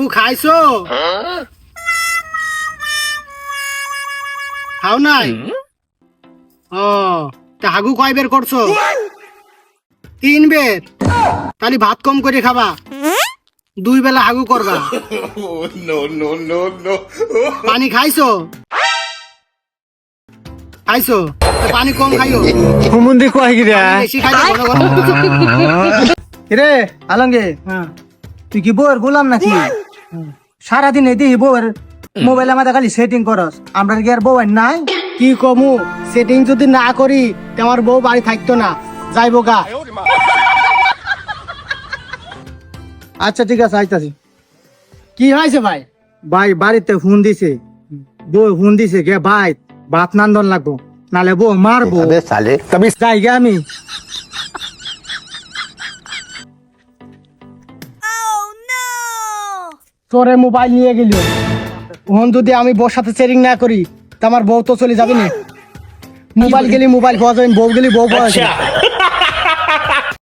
তুই খাইছো? খাও নাই? ও তা হাগু কয় বের করছো? 3 বের। তাহলে ভাত কম করে খাবা, 2 বেলা হাগু করবা। পানি খাইছো? খাইছো তো পানি কম খাইও, হুমুন্দি কয় কি রে? বেশি খাইলে ঘন ঘন রে আলমগে তুই কি বউয়ের গোলাম নাকি? সারাদিন এই দেখি বউয়ের মোবাইলে আমাদের খালি সেটিং করস, আমরা কি আর বউয়ের নাই? কি কমু, সেটিং যদি না করি তো আমার বউ বাড়ি থাকতো না, যাইবো গা। আচ্ছা ঠিক আছে আইতাছি। কি হয়েছে ভাই? ভাই বাড়িতে ফোন দিছে, বউ ফোন দিছে গে ভাই ভাত নান্দন লাগবো, নালে বউ মারবো। যাই গে আমি। তোরে মোবাইল নিয়ে গেল, ওহন যদি আমি বউর সাথে সেটিং না করি তা আমার বউ তো চলে যাবে না। মোবাইল গেলি মোবাইল পাওয়া যাবে, বউ গেলি বউ পাওয়া যাবে।